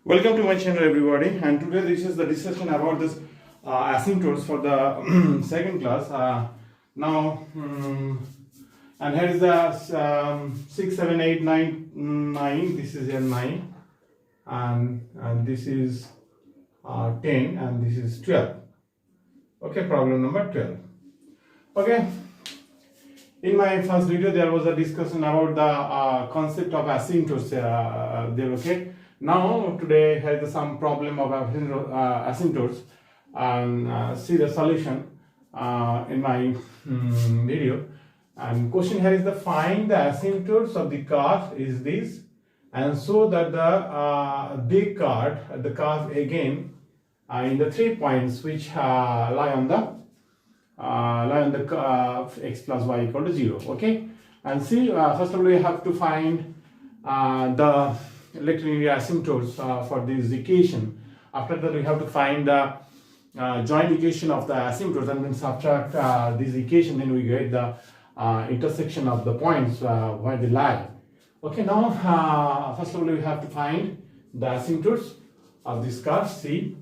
Welcome to my channel, everybody. And today this is the discussion about this asymptotes for the second class. And here is the 6, 7, 8, 9, 9. This is here 9, and this is 10, and this is 12. Okay, problem number 12. Okay. In my first video, there was a discussion about the concept of asymptotes there. Okay. Now today has some problem of asymptotes, and see the solution in my video. And question here is the find the asymptotes of the curve is this, and so that the big curve, the curve again in the 3 points which lie on the curve x plus y equal to 0. Okay, and see first of all we have to find the linear asymptotes for this equation. After that we have to find the joint equation of the asymptotes, and then subtract this equation, then we get the intersection of the points where they lie. Okay, now first of all we have to find the asymptotes of this curve C.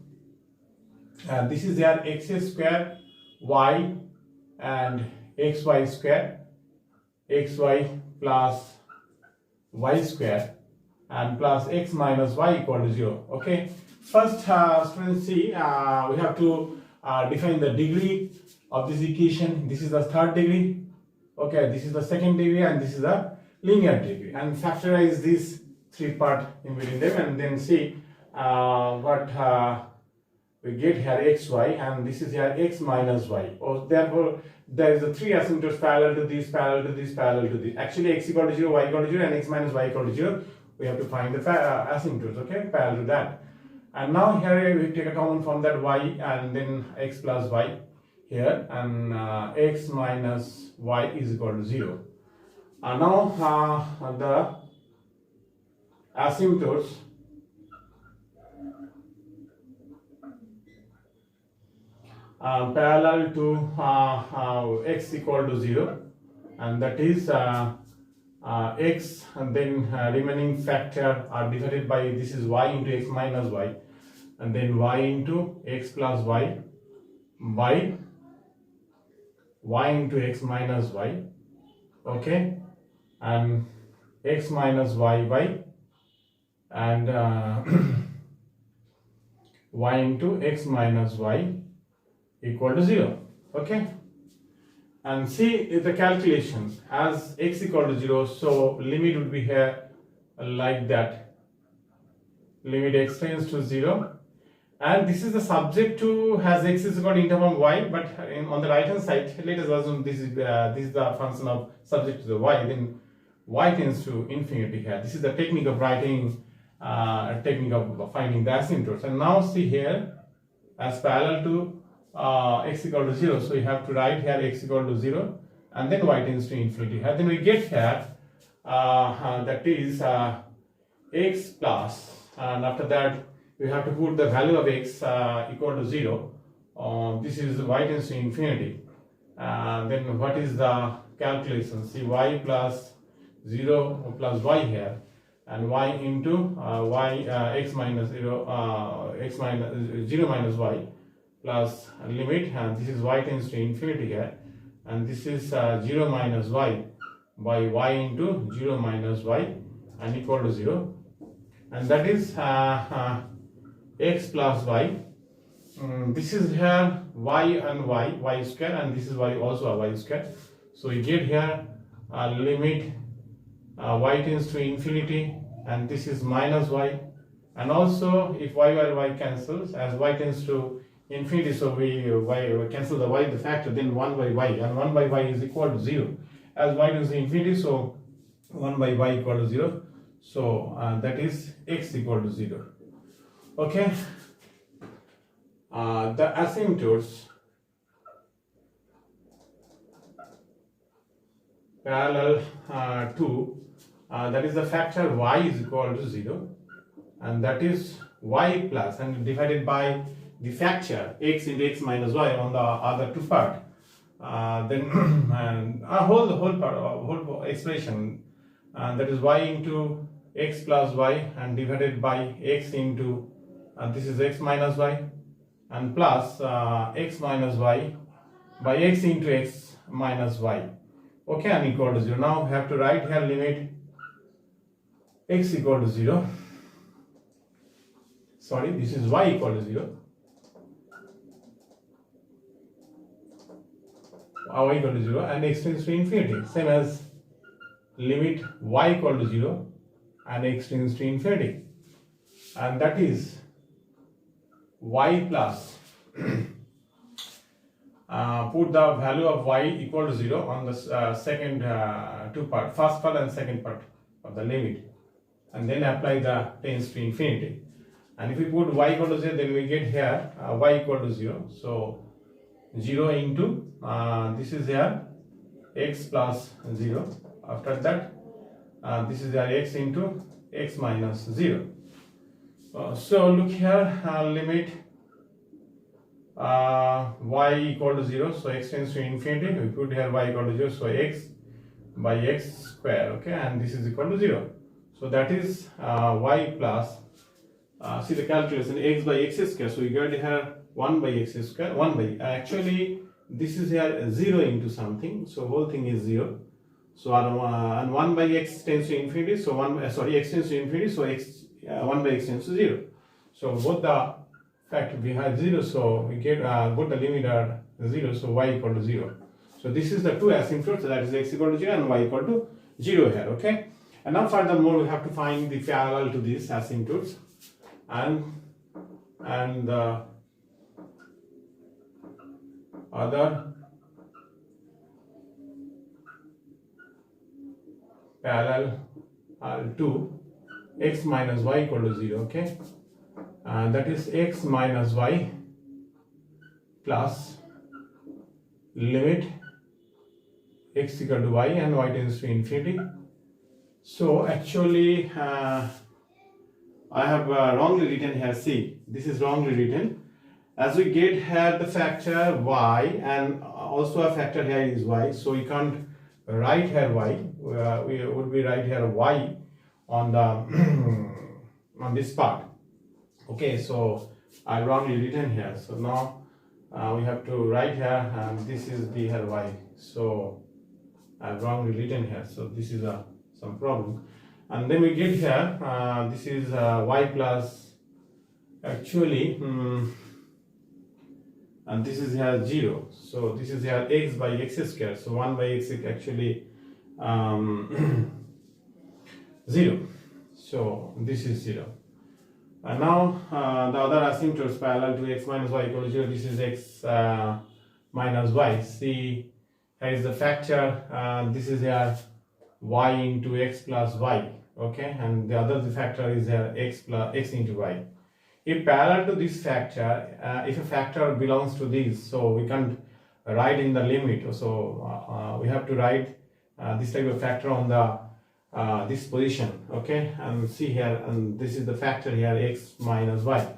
This is their x square y and xy square, xy plus y square, and plus x minus y equal to 0. Okay, first students see we have to define the degree of this equation. This is the third degree. Okay, this is the second degree, and this is the linear degree, and factorize these three part in between them, and then see what we get here xy, and this is here x minus y. Therefore there is a three asymptotes parallel to this, parallel to this, parallel to this. Actually x equal to 0, y equal to 0, and x minus y equal to 0. We have to find the asymptotes, okay, parallel to that. And now here we take a common from that y, and then x plus y here, and x minus y is equal to 0. And now the asymptotes parallel to x equal to 0, and that is x, and then remaining factor are divided by, this is y into x minus y, and then y into x plus y by y into x minus y. Okay, and x minus y by, and y into x minus y equal to 0. Okay, and see the calculation as x equal to 0, so limit would be here like that, limit x tends to 0, and this is the subject to has x is equal to interval y, but on the right hand side let us assume this is the function of subject to the y, then y tends to infinity here. This is the technique of writing, technique of finding the asymptotes. And now see here as parallel to x equal to 0, so we have to write here x equal to 0, and then y tends to infinity here. Then we get here that is x plus, and after that we have to put the value of x equal to 0. This is y tends to infinity. Then what is the calculation? See y plus 0 plus y here, and y into x minus 0, x minus 0 minus y plus limit, and this is y tends to infinity here, and this is 0 minus y by y into 0 minus y, and equal to 0, and that is x plus y. This is here y and y square, and this is y also a y square, so we get here limit y tends to infinity, and this is minus y, and also if y cancels, as y tends to infinity, so we cancel the y, the factor, then 1 by y, and 1 by y is equal to 0, as y tends to infinity, so 1 by y equal to 0, so that is x equal to 0. Okay, the asymptotes parallel to that is the factor y is equal to 0, and that is y plus, and divided by the factor x into x minus y on the other two part, then and whole expression, that is y into x plus y and divided by x into this is x minus y and plus x minus y by x into x minus y, okay, and equal to 0. Now we have to write here limit x equal to 0, sorry, this is y equal to 0, y equal to 0 and x tends to infinity, same as limit y equal to 0 and x tends to infinity, and that is y plus put the value of y equal to 0 on the second two part, first part and second part of the limit, and then apply the tends to infinity. And if we put y equal to 0, then we get here y equal to 0. So 0 into this is here x plus 0. After that, this is here x into x minus 0. So look here, limit y equal to 0. So x tends to infinity. We put here y equal to 0. So x by x square. Okay, and this is equal to 0. So that is y plus. See the calculation, x by x square. So we get here 1 by x square. 1 by actually this is here 0 into something. So whole thing is 0. So and 1 by x tends to infinity. So x tends to infinity. So x 1 by x tends to 0. So both the factor we have 0. So we get both the limit are 0. So y equal to 0. So this is the two asymptotes, that is x equal to 0 and y equal to 0 here. Okay. And now furthermore we have to find the parallel to these asymptotes and the other parallel to x minus y equal to 0. Okay, that is x minus y plus limit x equal to y and y tends to infinity. So actually I have wrongly written here, see, this is wrongly written. As we get here the factor y and also a factor here is y, so we can't write here y, we would be write here y on the on this part. Okay, so I wrongly written here, so now we have to write here and this is the here y, so I wrongly written here, so this is some problem. And then we get here this is y plus actually and this is here 0, so this is here x by x square, so 1 by x is actually 0, so this is 0. And now the other asymptotes parallel to x minus y equal to 0, this is x minus y. See, here is the factor, this is here y into x plus y, okay, and the other factor is here x plus x into y. If parallel to this factor, if a factor belongs to this, so we can't write in the limit, so we have to write this type of factor on the this position, okay, and see here, and this is the factor here x minus y.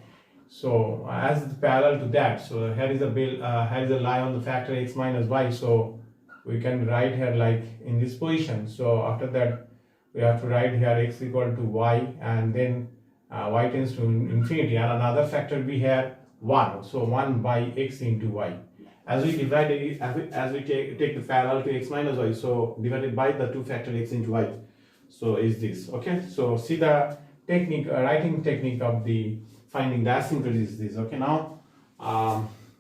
So as it's parallel to that, so here is a line on the factor x minus y, so we can write here like in this position. So after that we have to write here x equal to y and then y tends to infinity, and another factor we have 1, so 1 by x into y. As we divide it, as we take the parallel to x minus y, so divided by the two factor x into y, so is this, okay. So see the technique, writing technique of the finding the asymptote is this, okay. Now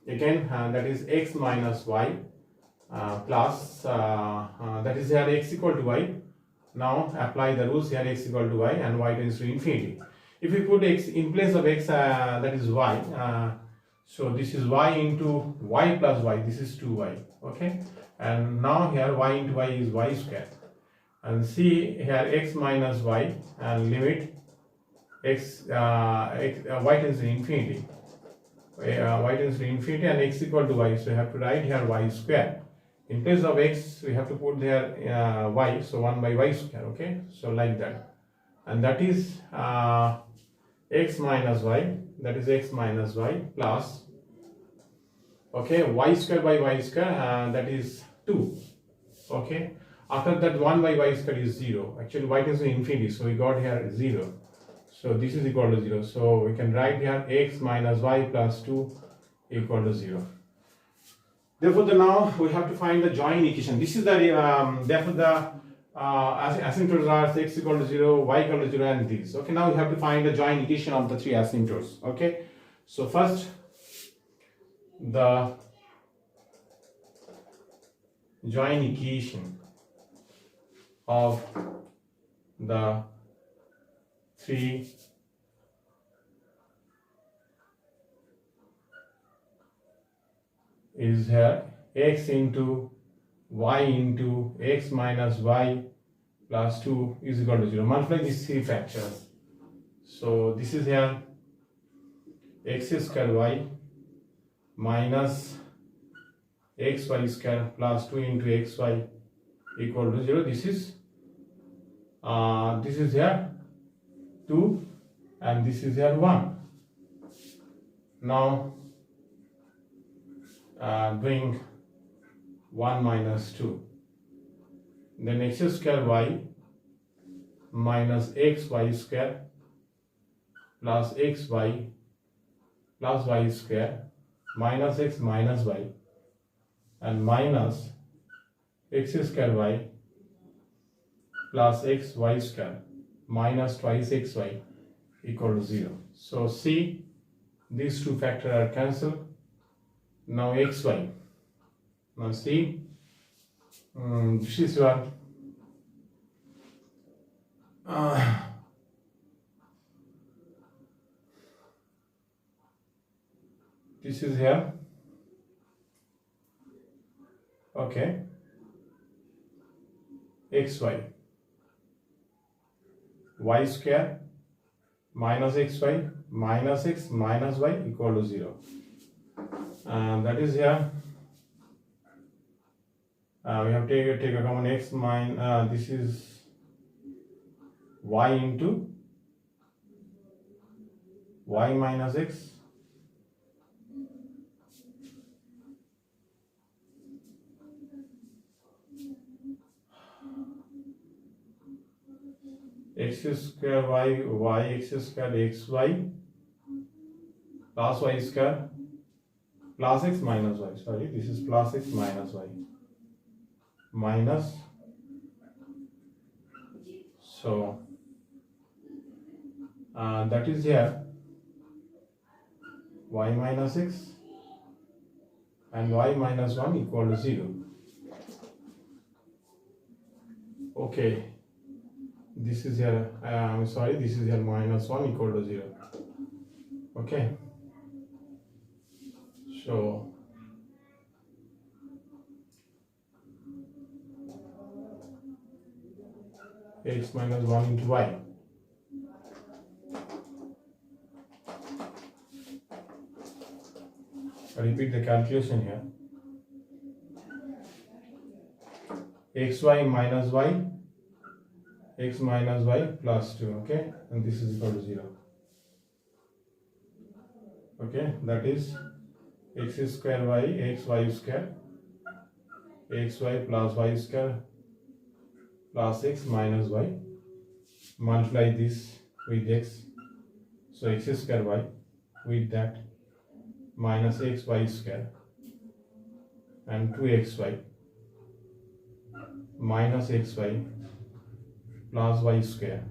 again that is x minus y plus that is here x equal to y. Now apply the rules here, x equal to y and y tends to infinity. If we put x in place of x, that is y, so this is y into y plus y, this is 2y, okay, and now here y into y is y square, and see here x minus y and limit x, y tends to infinity, y tends to infinity and x equal to y, so you have to write here y square. In place of x we have to put there y, so 1 by y square, okay, so like that, and that is x minus y, that is x minus y plus, okay, y square by y square, that is 2, okay. After that 1 by y square is 0. Actually y tends to infinity, so we got here 0. So this is equal to 0. So we can write here x minus y plus 2 equal to 0. Therefore, now we have to find the joint equation. This is the therefore the asymptotes are x equal to 0, y equal to 0, and these. Okay, now we have to find the joint equation of the three asymptotes. Okay, so first the joint equation of the three is here x into y into x minus y plus 2 is equal to 0. Multiply these three factors. So this is here x square y minus xy square plus 2 into xy equal to 0. This is here 2 and this is here 1. Now doing 1 minus 2, then x square y minus xy square plus xy plus y square minus x minus y and minus x square y plus xy square minus twice xy equal to 0. So see, these two factors are cancelled. Now xy. Now see, this is your this is here. Okay, xy y square minus xy minus x minus y equal to 0. That is here. We have to take a common x minus this is y into y minus x x square y x square xy plus y square plus x minus y. Sorry, this is plus x minus y minus. So that is here y minus x and y minus 1 equal to 0. Okay, this is here sorry, this is here minus 1 equal to 0. Okay, so x minus 1 into y. I repeat the calculation here. xy minus y, x minus y plus 2, okay, and this is equal to 0. Okay, that is x square y, xy square, xy plus y square plus x minus y. Multiply this with x, so x square y with that minus xy square and 2xy minus xy plus y square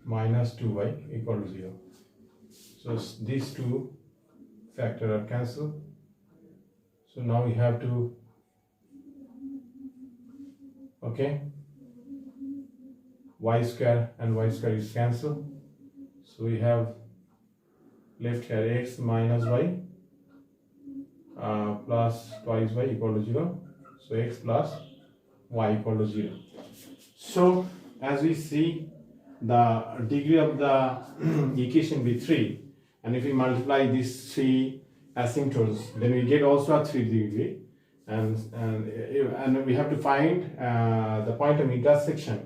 minus 2y equal to 0. So these two factors are cancelled. So now we have to, okay, y square and y square is cancelled. So we have left here x minus y plus twice y equal to 0. So x plus y equal to 0. So as we see, the degree of the equation be 3, and if we multiply these three asymptotes, then we get also a 3 degree, and we have to find the point of intersection,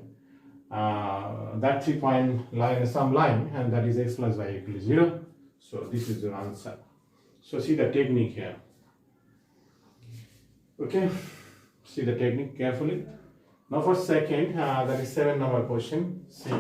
that 3 point line, some line, and that is x plus y equal to 0. So this is your answer. So see the technique here. Okay, see the technique carefully. Now for second, that is 7 number question. See.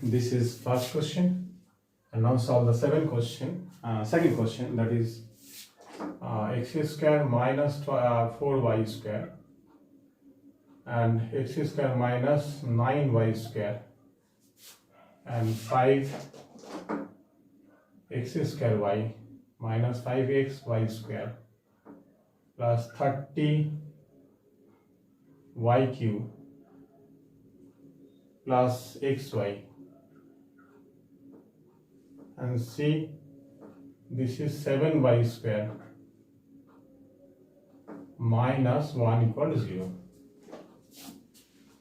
This is first question, and now solve the second question, that is x square minus 4y square and x square minus 9y square and 5 x square y minus 5x y square plus 30 y cube plus xy, and see this is 7y square minus 1 equal to 0.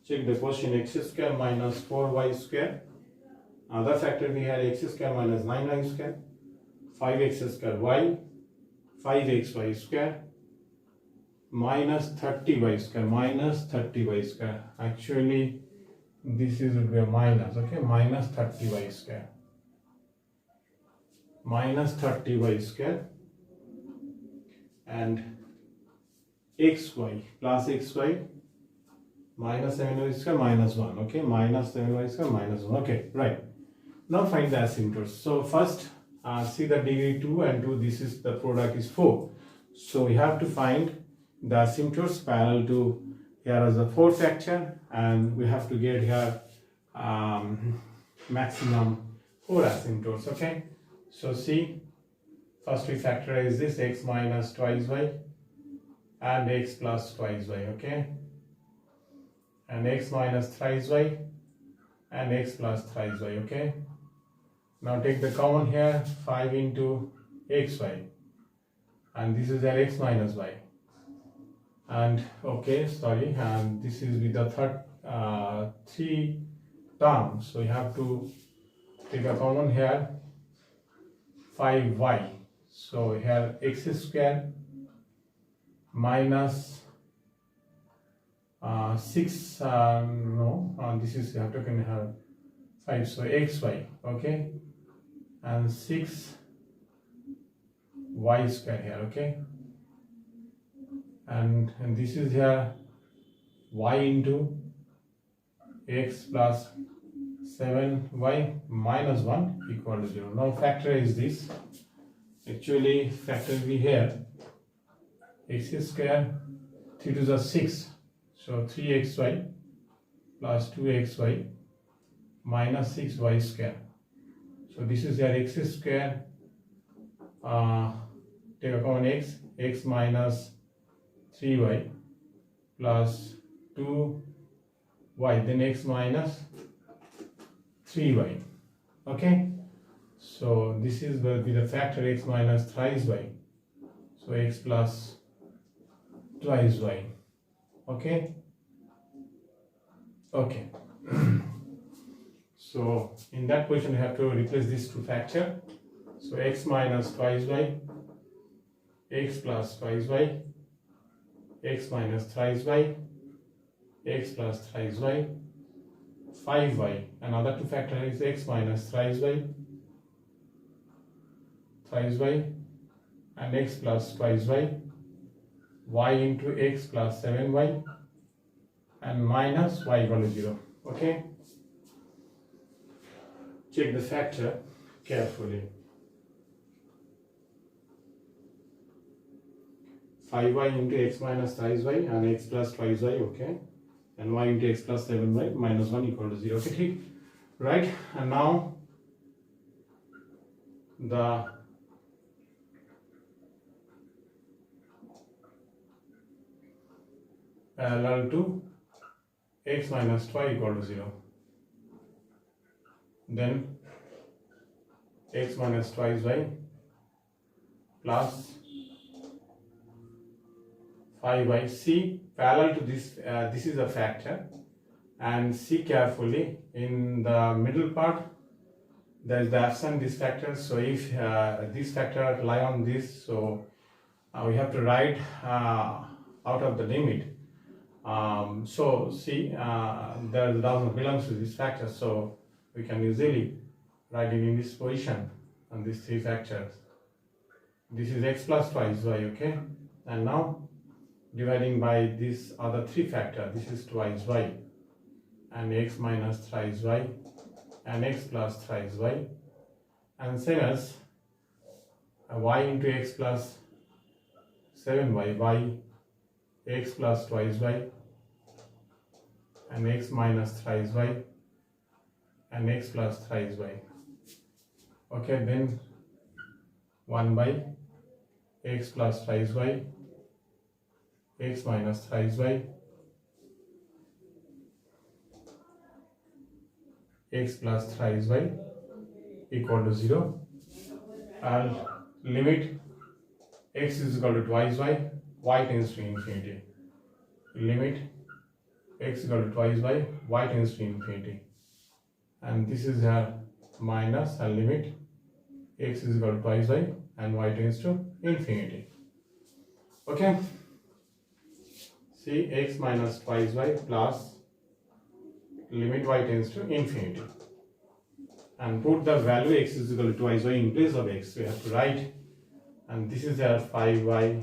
Check the question. X square minus 4y square. Other factor we had x square minus 9y square, 5x square y, 5xy square minus 30y square. Actually this is will be a minus, okay, minus 30y square and xy plus xy minus 7y square minus 1, okay, minus 7y square minus 1, okay, right. Now find the asymptotes. So first see the degree 2 and 2, this is the product is 4, so we have to find the asymptotes parallel to here as a 4 factor, and we have to get here maximum 4 asymptotes, okay. So see, first we factorize this x minus twice y and x plus twice y, okay, and x minus thrice y and x plus thrice y, okay. Now take the common here, 5 into xy, and this is x minus y, and okay, sorry, and this is with the third 3 terms, so you have to take a common here, 5y, so here x square minus 6, this is you have to have 5, so xy, okay, and 6y square here, okay, and this is here y into x plus 7y minus 1 equal to 0. Now factorize this. Actually factor we here, x square 3 to the 6, so 3xy plus 2xy minus 6y square. So this is your x square, take a common x minus 3y plus 2y, then x minus 3y, okay. So this is will be the factor x minus thrice y, so x plus twice y, okay. So in that position you have to replace this two factor, so x minus twice y, x plus twice y, x minus thrice y, x plus thrice y, 5y, another two factor is x minus thrice y, and x plus twice y into x plus 7y, and minus y equal to 0, okay. Check the factor carefully. 5y into x minus thrice y and x plus twice y, okay, and y into x plus 7y minus 1 equal to 0, okay, right. And now the parallel to x minus y equal to 0, then x minus twice y plus 5y. See, parallel to this, this is a factor, and see carefully in the middle part there is the absent this factor, so if this factor lie on this, so we have to write out of the limit. So see, there doesn't belongs to this factor, so we can easily write it in this position on these three factors. This is x plus twice y, okay? And now dividing by this other three factor, this is twice y, and x minus thrice y, and x plus thrice y, and same as y into x plus 7y, y x plus twice y, and x minus thrice y, and x plus thrice y. Okay, then 1 by x plus thrice y, x minus thrice y, x plus thrice y equal to 0, and limit x is equal to twice y tends to infinity. Limit x is equal to twice y tends to infinity. And this is a minus, and limit x is equal to twice y and y tends to infinity. Okay. See, x minus twice y plus limit y tends to infinity. And put the value x is equal to twice y in place of x. We have to write, and this is here 5y,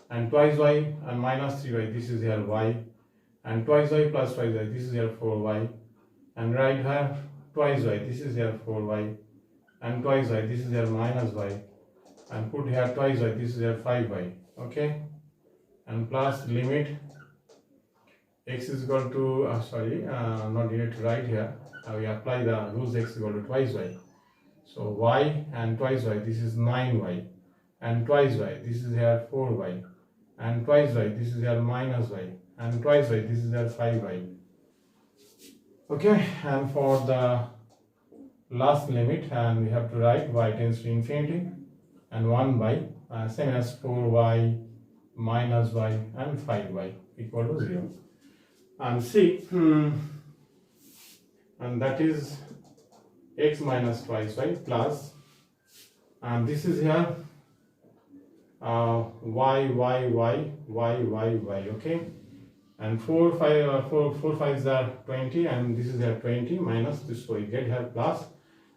and twice y and minus 3y, this is here y, and twice y plus twice y, this is here 4y, and right here twice y, this is here 4y, and twice y, this is here minus y, and put here twice y, this is here 5y, okay? And plus limit x is equal to, not needed to write here, we apply the rules x is equal to twice y. So y and twice y, this is 9y, and twice y, this is here 4y, and twice y, this is here minus y, and twice y, this is here 5y. Okay, and for the last limit, and we have to write y tends to infinity, and 1 by same as 4y minus y and 5y equal to 0. And see, and that is x minus twice y plus, and this is here y, okay? And 4 5s are 20, and this is here 20 minus this, so we get here plus,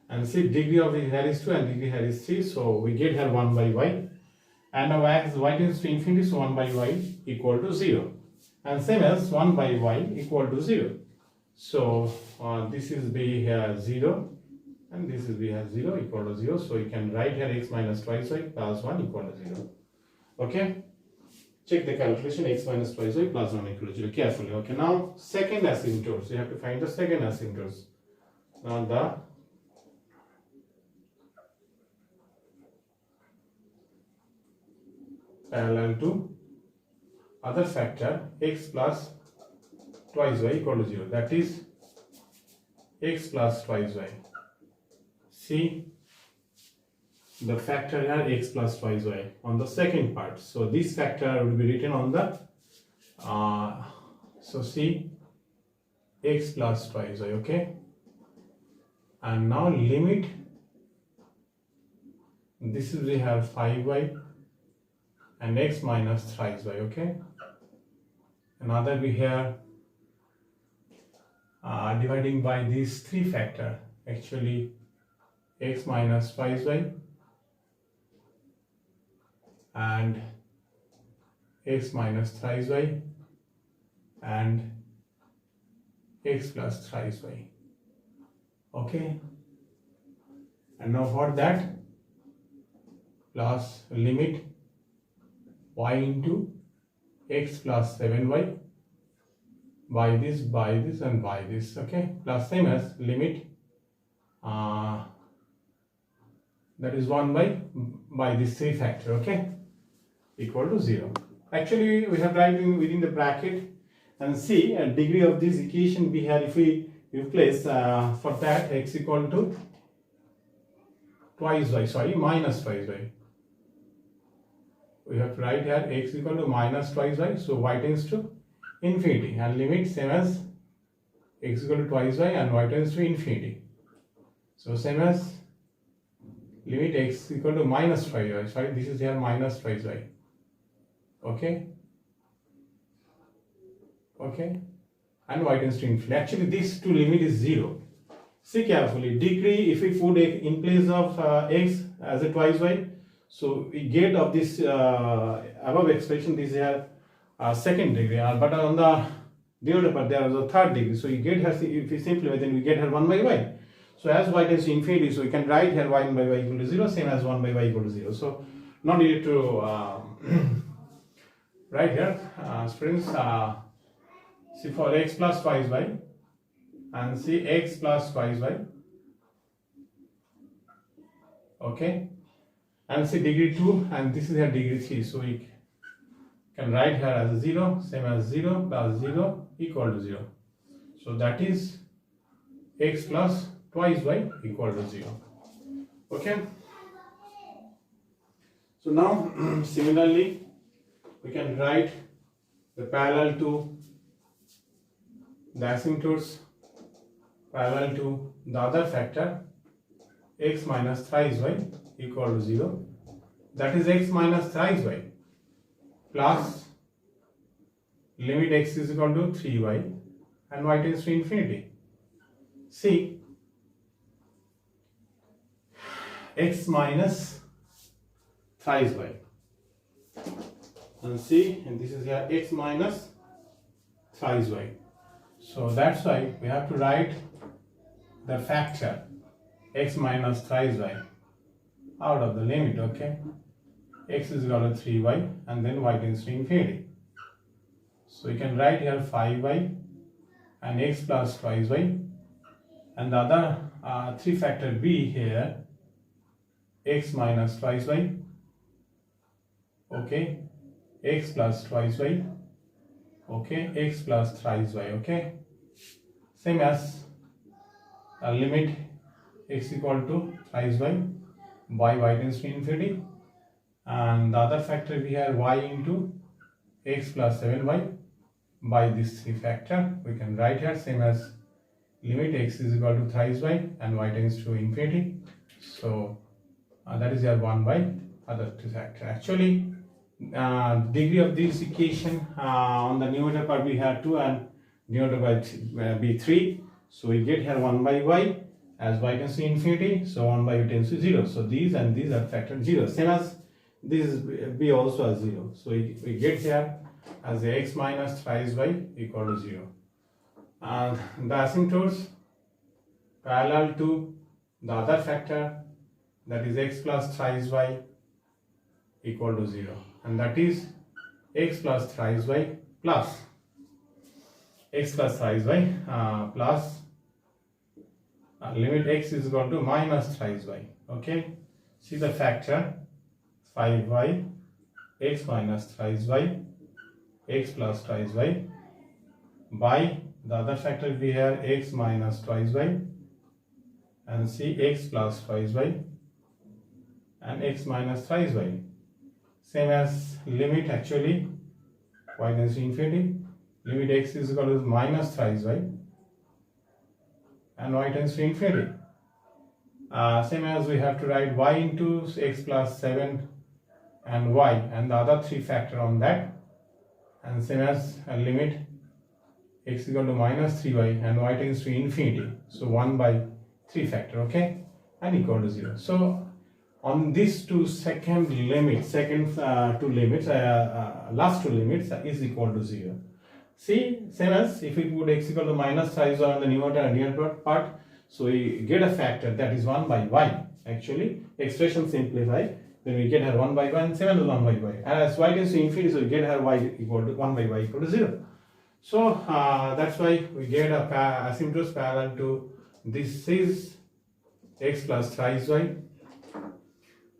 and see degree of here is 2 and degree here is 3, so we get here 1 by y, and our y tends to infinity, so 1 by y equal to 0, and same as 1 by y equal to 0. So this is b here 0, and this is b here 0 equal to 0, so you can write here x minus twice y plus 1 equal to 0. Okay, check the calculation, x minus twice y plus 1 equal to 0 carefully. Okay, now second asymptotes, you have to find the second asymptotes. Now the parallel to other factor x plus twice y equal to 0, that is x plus twice y. See the factor here x plus twice y on the second part, so this factor will be written on the so see x plus twice y, okay? And now limit, this is we have 5y and x minus thrice y, okay? Another we have dividing by these three factor, actually x minus twice y and x minus thrice y and x plus thrice y, okay? And now for that, plus limit y into x plus 7y by this and by this, okay? Plus same as limit that is 1 by this 3 factor, okay, equal to 0. Actually we have written within the bracket, and see a degree of this equation we have, if we replace for that x equal to twice y, minus twice y. We have to write here x equal to minus twice y, so y tends to infinity, and limit same as x equal to twice y and y tends to infinity. So same as limit x equal to minus twice y, this is here minus twice y, okay, and y tends to infinity. Actually this two limit is 0. See carefully, degree, if we put in place of x as a twice y, so we get of this above expression, this here second degree, but on the denominator part there is a third degree, so you get here, if we simplify, then we get here 1 by y. So as y tends to infinity, so we can write here 1 by y equal to 0, same as 1 by y equal to 0. So not needed to write here, students. See for x plus twice y, and see x plus twice y, okay, and see degree 2, and this is here degree 3, so we can write here as 0, same as 0 plus 0 equal to 0. So that is x plus twice y equal to 0. Okay. So now similarly we can write the parallel to the asymptotes parallel to the other factor x minus thrice y equal to 0. That is x minus thrice y plus limit x is equal to 3y and y tends to infinity. See, x minus thrice y, and see, and this is here x minus thrice y. So that's why we have to write the factor x minus thrice y out of the limit, okay? X is equal to 3y and then y tends to infinity. So you can write here 5y and x plus twice y, and the other 3 factor b here x minus twice y, okay, x plus twice y, okay, x plus thrice y, okay, same as limit x equal to thrice y by y tends to infinity, and the other factor we have y into x plus 7y by this 3 factor. We can write here same as limit x is equal to thrice y and y tends to infinity. So that is your 1 by other 2 factor. Actually degree of this equation on the numerator part we have 2 and denominator by be 3. So we get here 1 by y as y tends to infinity, so 1 by y tends to 0. So these and these are factored 0, same as this is b also as 0. So we get here as x minus thrice y equal to 0. And the asymptotes parallel to the other factor, that is x plus thrice y equal to 0, and that is x plus thrice y plus x plus thrice y plus limit x is equal to minus thrice y, okay. See the factor 5y x minus thrice y x plus twice y by the other factor we have x minus twice y, and see x plus twice y and x minus thrice y, same as limit actually y tends to infinity, limit x is equal to minus thrice y and y tends to infinity. Same as we have to write y into x plus 7 and y and the other 3 factor on that, and same as limit x equal to minus 3y and y tends to infinity, so 1 by 3 factor, okay, and equal to 0. So on these two last two limits is equal to 0. See, same as if we put x equal to minus thrice y on the numerator and denominator part, so we get a factor that is 1 by y. Actually expression simplify, then we get here 1 by y and 7 is 1 by y, and as y tends to infinity, so we get here y equal to 1 by y equal to 0. So that's why we get a asymptotes parallel to this is x plus thrice y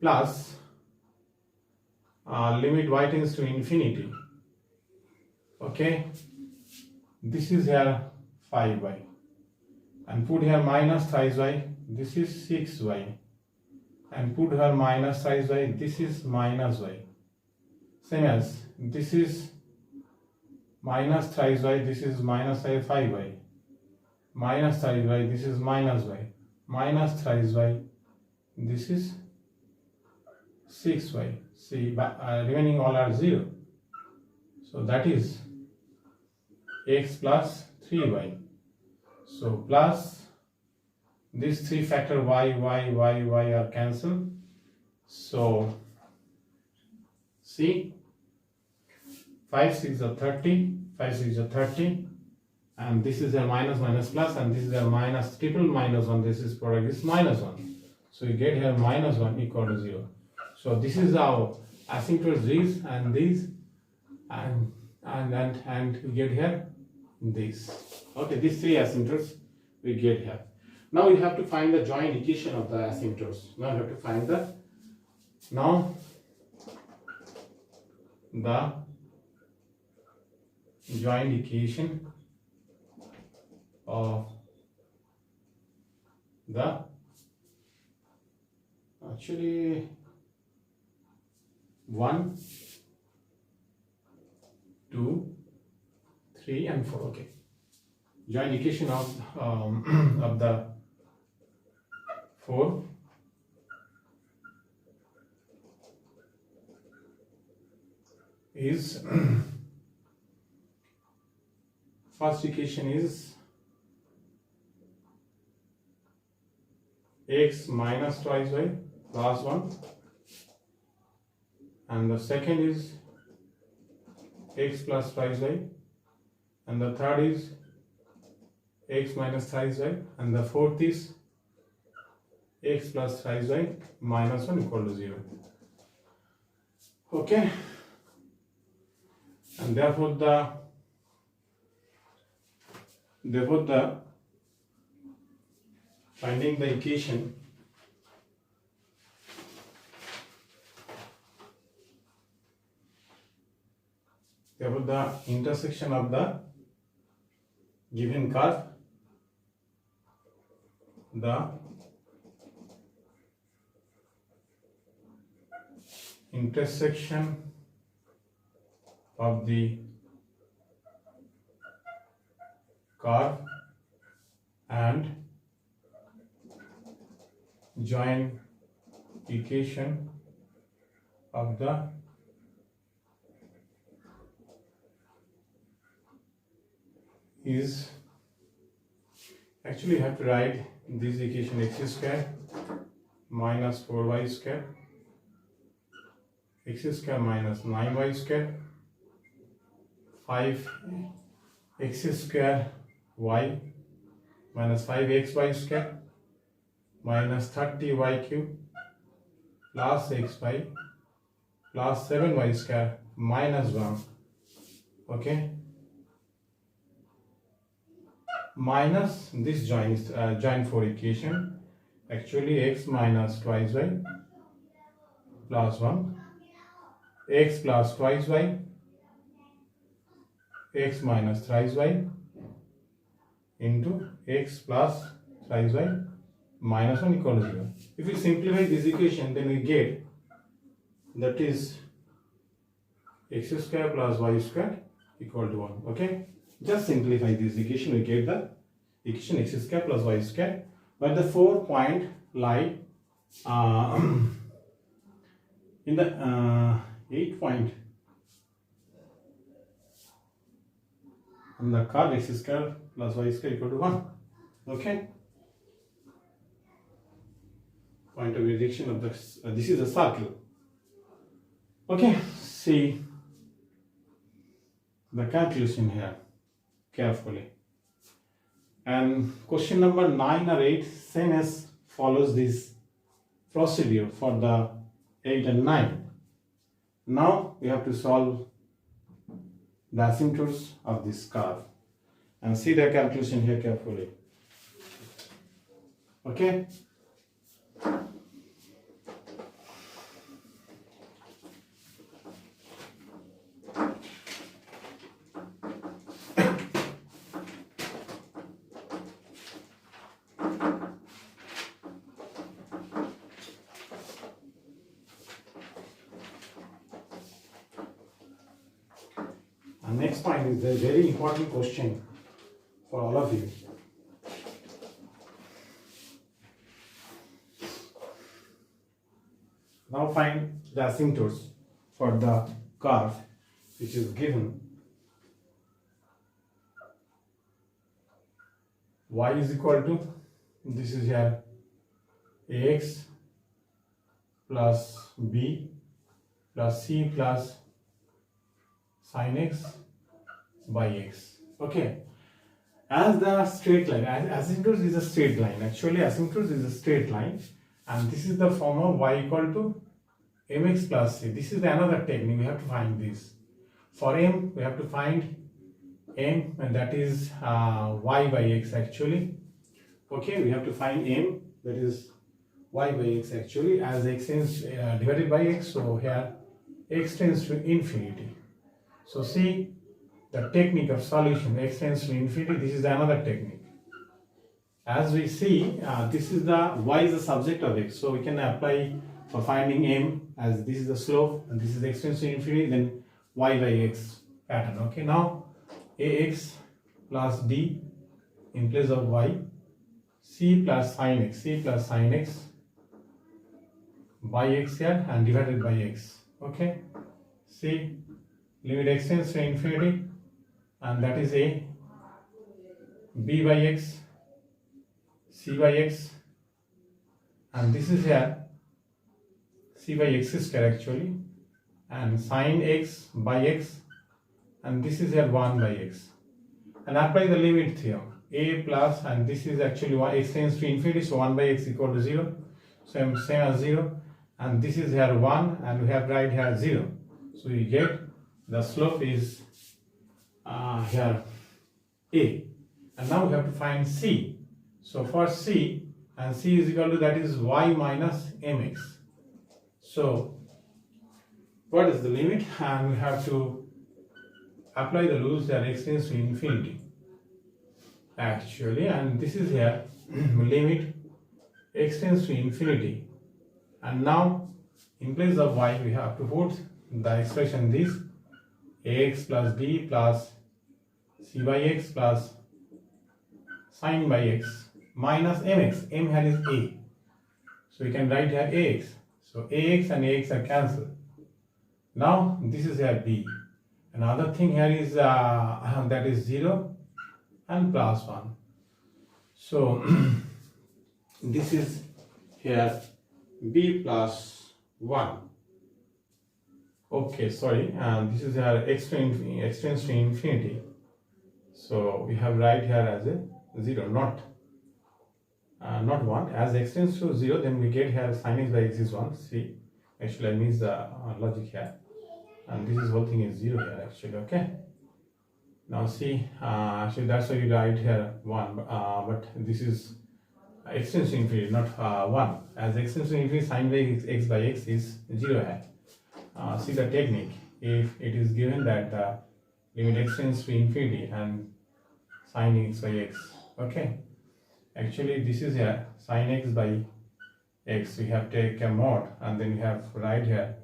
plus limit y tends to infinity, okay. This is here 5y and put here minus thrice y, this is 6y, and put here minus thrice y, this is minus y, same as this is minus thrice y, this is minus 5y, minus thrice y, this is minus y, minus thrice y, this is 6y. See, remaining all are 0. So that is x plus 3y. So plus these 3 factor y are cancelled. So see, 5 6 are 30, 5 6 are 30, and this is a minus plus, and this is a minus triple minus 1, this is product is minus 1. So you get here minus 1 equal to 0. So this is our asymptotes these and these, and we get here this. Okay, these 3 asymptotes we get here. Now we have to find the joint equation of the asymptotes. Now we have to find the joint equation of the actually 1, 2, 3 and 4. Okay, joint equation of the 4 is first equation is x minus twice y plus 1, and the second is x plus twice y, and the third is x minus thrice y, and the fourth is x plus thrice y minus 1 equal to 0. Okay, and therefore the finding the equation therefore the intersection of the given curve, the intersection of the curve and joint equation of the is, actually you have to write this equation x square minus 4y square, x square minus 9y square, 5x square y minus 5xy square minus 30y cube plus xy plus 7y square minus 1. Okay, minus this joint 4 equation, actually x minus twice y plus 1, x plus twice y, x minus thrice y into x plus thrice y minus 1 equal to 0. If we simplify this equation, then we get that is x square plus y square equal to 1. Okay, just simplify this equation, we get the equation x square plus y square, but the 4 point lie in the 8 point on the curve x square plus y square equal to 1. Okay, point of direction of this this is a circle. Okay, see the calculation here carefully, and question number 9 or 8 same as follows this procedure for the 8 and 9. Now we have to solve the asymptotes of this curve and see the calculation here carefully. Okay, and next point is a very important question for all of you. Now find the asymptotes for the curve which is given, y is equal to, this is here ax plus b plus c plus sin x by x. Okay, as the straight line, asymptotes is a straight line. Actually, asymptotes is a straight line, and this is the form of y equal to mx plus c. This is another technique. We have to find this. For m, we have to find m, and that is y by x actually. Okay, we have to find m, that is y by x actually, as x is divided by x. So here x tends to infinity. So see the technique of solution, x tends to infinity. This is another technique. As we see, this is the y is the subject of x, so we can apply for finding m, as this is the slope and this is x tends to infinity, then y by x pattern. Okay, now ax plus b in place of y, c plus sin x by x here and divided by x. Okay, see, limit x tends to infinity, and that is a b by x, c by x, and this is here c by x square actually, and sin x by x, and this is here 1 by x, and apply the limit theorem. A plus, and this is actually y, x tends to infinity, so 1 by x equal to 0, so same as 0, and this is here 1, and we have right here 0, so we get the slope is here a, and now we have to find c. So for c, and c is equal to, that is y minus mx. So what is the limit? And we have to apply the rules that x tends to infinity actually, and this is here limit x tends to infinity, and now in place of y we have to put the expression this ax plus b plus c by x plus sin by x minus mx. M here is a, so we can write here ax. So ax and ax are cancelled. Now this is here b. Another thing here is that is 0 and plus 1. So this is here b plus 1. Okay, sorry, and this is here x tends to infinity. So we have right here as a 0, not 1. As x tends to 0, then we get here sin x by x is 1. See, actually I miss the logic here, and this is whole thing is 0 here actually. Okay, now see, actually that's why you write here 1, but this is x tends to infinity, not 1. As x tends to infinity, sin by x by x is 0 here. See the technique. If it is given that the limit x tends to infinity and sin x by x, okay, actually this is here sin x by x, we have take a mod, and then we have right here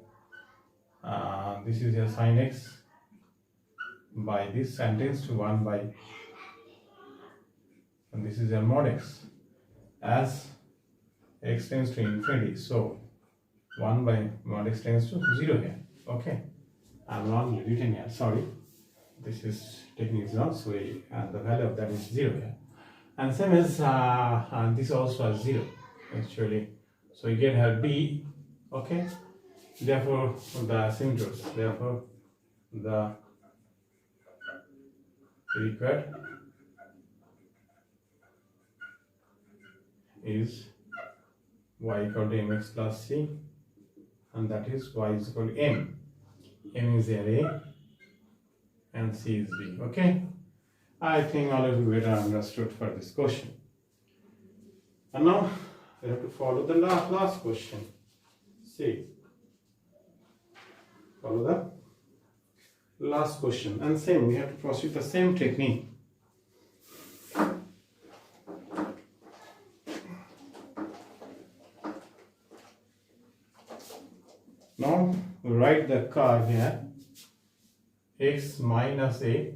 this is here sin x by this, and tends to 1 by, and this is a mod x, as x tends to infinity, so 1 by mod x tends to 0 here. Okay, I'm wrongly written here, sorry, this is technique is not, so and the value of that is 0 here, and same as this also has 0 actually, so you get here b. Okay, therefore the asymptotes, therefore the required is y equal to mx plus c, and that is y is equal to m. M is here a and c is b. Okay, I think all of you better understood for this question. And now we have to follow the last question. See, follow the last question, and same we have to proceed the same technique. Now we write the curve here x minus a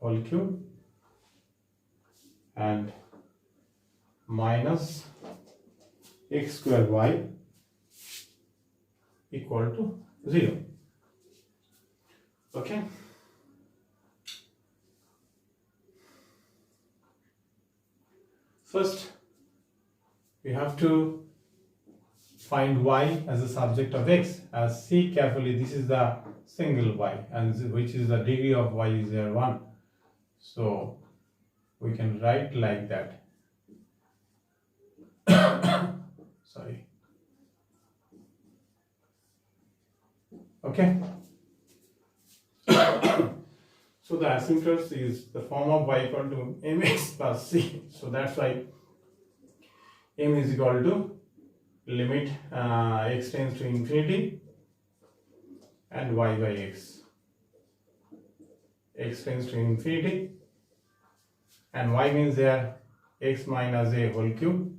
whole cube, and minus x square y equal to 0. Okay. First, we have to find y as a subject of x. As see carefully, this is the single y, and which is the degree of y is there 1. So we can write like that. Sorry. Okay. So the asymptotes is the form of y equal to mx plus c. So that's why m is equal to limit x tends to infinity and y by x. X tends to infinity and y means there x minus a whole cube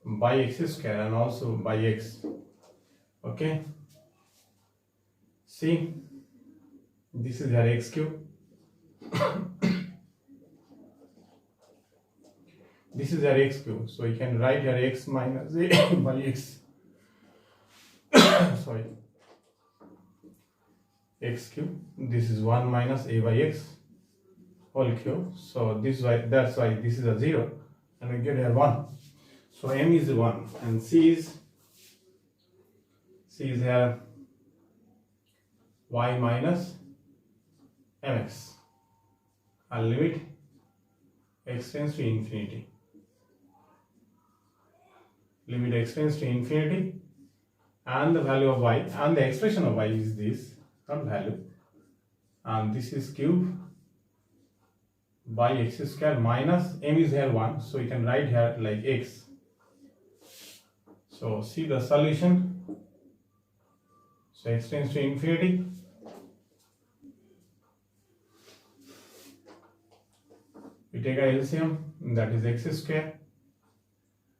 by x square and also by x. Okay. See, this is your x cube. This is your x cube, so you can write your x minus a by x. Sorry, x cube. This is 1 minus a by x whole cube. So this why, that's why this is a 0, and we get here 1. So m is 1 and c is here y minus mx. I'll limit x tends to infinity. Limit x tends to infinity, and the value of y and the expression of y is this, not value, and this is cube by x square minus m is here 1, so you can write here like x. So see the solution. So x tends to infinity. We take a LCM, that is x square.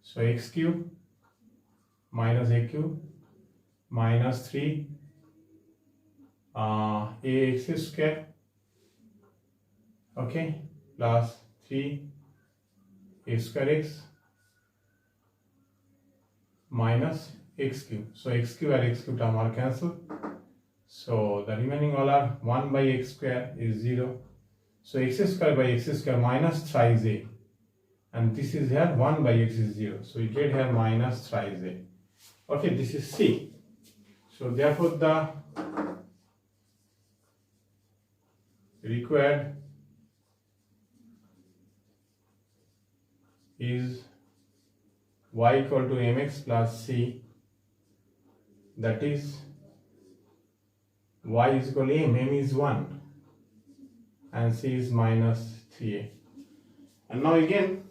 So x cube minus a cube minus 3 ax square, okay, plus 3 a square x minus x cube. So x cube and x cube term are cancelled. So the remaining all are 1 by x square is 0. So x square by x square minus thrice a, and this is here 1 by x is 0. So you get here minus thrice a. Okay, this is C. So therefore the required is y equal to mx plus c, that is y is equal to m is 1 and c is minus 3a. And now again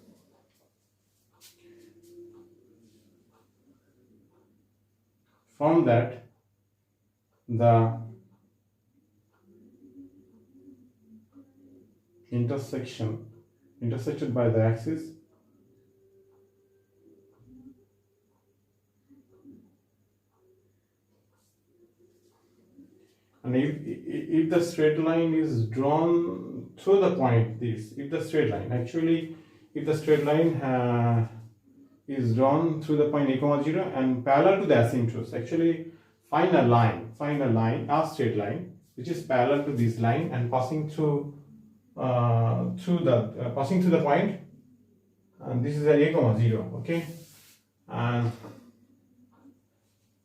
from that the intersected by the axis and if the straight line is drawn through the point this, if the straight line is drawn through the point a comma 0 and parallel to the asymptotes, actually find a line, a straight line which is parallel to this line and passing through the point, and this is a comma 0, okay, and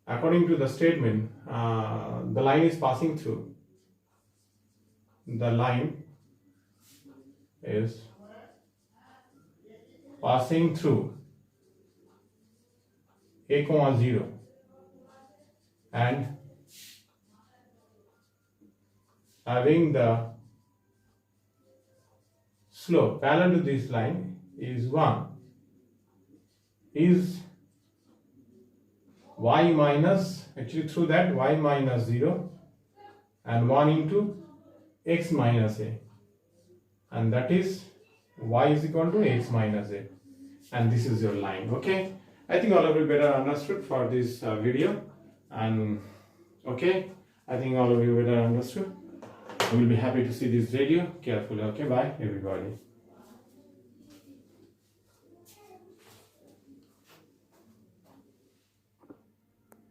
according to the statement the line is passing through, the line is passing through a comma 0 and having the slope parallel to this line is 1, is y minus, actually through that y minus 0 and 1 into x minus a, and that is y is equal to x minus a, and this is your line. Okay, I think all of you better understood for this video, and okay, I think all of you better understood. I will be happy to see this video carefully. Okay, bye everybody.